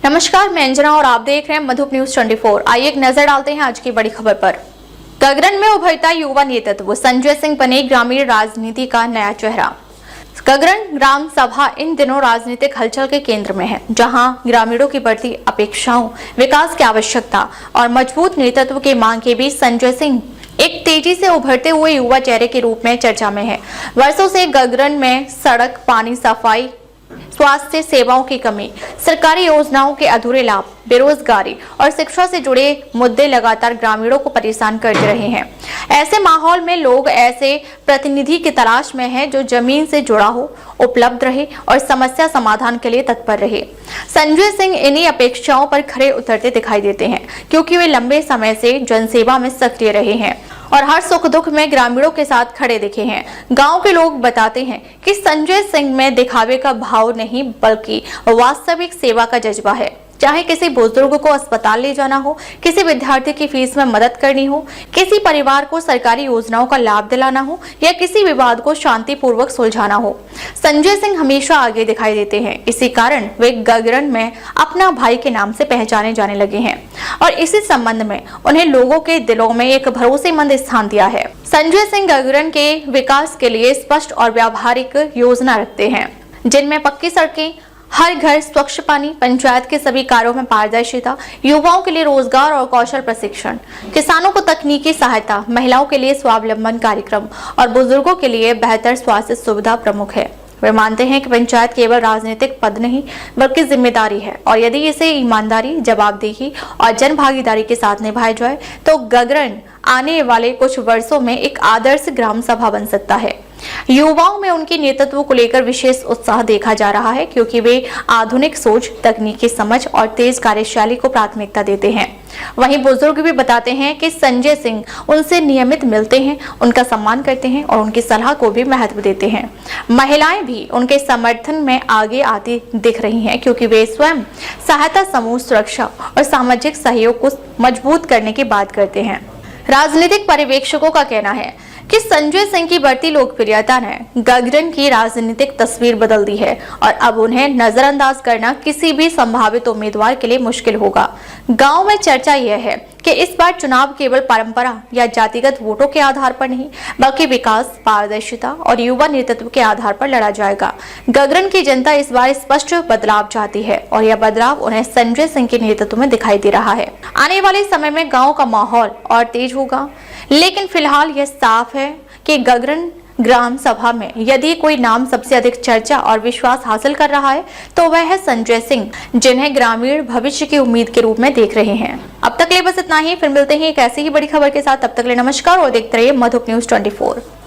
नमस्कार, मैं अंजना और आप देख रहे हैं मधुप न्यूज 24। आइए एक नजर डालते हैं आज की बड़ी खबर पर। गगरन में उभरता युवा नेतृत्व, संजय सिंह बने ग्रामीण राजनीति का नया चेहरा। गगरन ग्राम सभा इन दिनों राजनीतिक हलचल के केंद्र में है, जहां ग्रामीणों की बढ़ती अपेक्षाओं, विकास की आवश्यकता और मजबूत नेतृत्व की मांग के बीच संजय सिंह एक तेजी से उभरते हुए युवा चेहरे के रूप में चर्चा में है। वर्षों से गगरन में सड़क, पानी, सफाई, स्वास्थ्य सेवाओं की कमी, सरकारी योजनाओं के अधूरे लाभ, बेरोजगारी और शिक्षा से जुड़े मुद्दे लगातार ग्रामीणों को परेशान करते रहे हैं। ऐसे माहौल में लोग ऐसे प्रतिनिधि की तलाश में हैं जो जमीन से जुड़ा हो, उपलब्ध रहे और समस्या समाधान के लिए तत्पर रहे। संजय सिंह इन्हीं अपेक्षाओं पर खरे उतरते दिखाई देते हैं, क्योंकि वे लंबे समय से जनसेवा में सक्रिय रहे हैं और हर सुख दुख में ग्रामीणों के साथ खड़े दिखे हैं। गांव के लोग बताते हैं कि संजय सिंह में दिखावे का भाव नहीं, बल्कि वास्तविक सेवा का जज्बा है। चाहे किसी बुजुर्ग को अस्पताल ले जाना हो, किसी विद्यार्थी की फीस में मदद करनी हो, किसी परिवार को सरकारी योजनाओं का लाभ दिलाना हो या किसी विवाद को शांतिपूर्वक सुलझाना हो, संजय सिंह हमेशा आगे दिखाई देते हैं। इसी कारण वे गगरन में अपना भाई के नाम से पहचाने जाने लगे हैं और इसी संबंध में उन्हें लोगों के दिलों में एक भरोसेमंद स्थान दिया है। संजय सिंह गगरन के विकास के लिए स्पष्ट और व्यावहारिक योजना रखते हैं, जिनमें पक्की सड़कें, हर घर स्वच्छ पानी, पंचायत के सभी कार्यों में पारदर्शिता, युवाओं के लिए रोजगार और कौशल प्रशिक्षण, किसानों को तकनीकी सहायता, महिलाओं के लिए स्वावलंबन कार्यक्रम और बुजुर्गों के लिए बेहतर स्वास्थ्य सुविधा प्रमुख है। वे मानते हैं कि पंचायत केवल राजनीतिक पद नहीं, बल्कि जिम्मेदारी है और यदि इसे ईमानदारी, जवाबदेही और जन भागीदारी के साथ निभाया जाए तो गगरन आने वाले कुछ वर्षों में एक आदर्श ग्राम सभा बन सकता है। युवाओं में उनके नेतृत्व को लेकर विशेष उत्साह देखा जा रहा है, क्योंकि वे आधुनिक सोच, तकनीकी समझ और तेज कार्यशैली को प्राथमिकता देते हैं। वहीं बुजुर्ग भी बताते हैं कि संजय सिंह उनसे नियमित मिलते हैं, उनका सम्मान करते हैं और उनकी सलाह को भी महत्व देते हैं। महिलाएं भी उनके समर्थन में आगे आती दिख रही हैं, क्योंकि वे स्वयं सहायता समूह, सुरक्षा और सामाजिक सहयोग को मजबूत करने की बात करते हैं। राजनीतिक पर्यवेक्षकों का कहना है कि संजय सिंह की बढ़ती लोकप्रियता ने गगरन की राजनीतिक तस्वीर बदल दी है और अब उन्हें नजरअंदाज करना किसी भी संभावित उम्मीदवार के लिए मुश्किल होगा। गांव में चर्चा यह है कि इस बार चुनाव केवल परंपरा या जातिगत वोटों के आधार पर नहीं, बल्कि विकास, पारदर्शिता और युवा नेतृत्व के आधार पर लड़ा जाएगा। गगरन की जनता इस बार स्पष्ट बदलाव चाहती है और यह बदलाव उन्हें संजय सिंह के नेतृत्व में दिखाई दे रहा है। आने वाले समय में गाँव का माहौल और तेज होगा, लेकिन फिलहाल यह साफ है कि गगरन ग्राम सभा में यदि कोई नाम सबसे अधिक चर्चा और विश्वास हासिल कर रहा है तो वह है संजय सिंह, जिन्हें ग्रामीण भविष्य की उम्मीद के रूप में देख रहे हैं। अब तक के लिए बस इतना ही, फिर मिलते हैं एक ऐसी ही बड़ी खबर के साथ। तब तक के लिए नमस्कार और देखते रहिए मधुप न्यूज 24।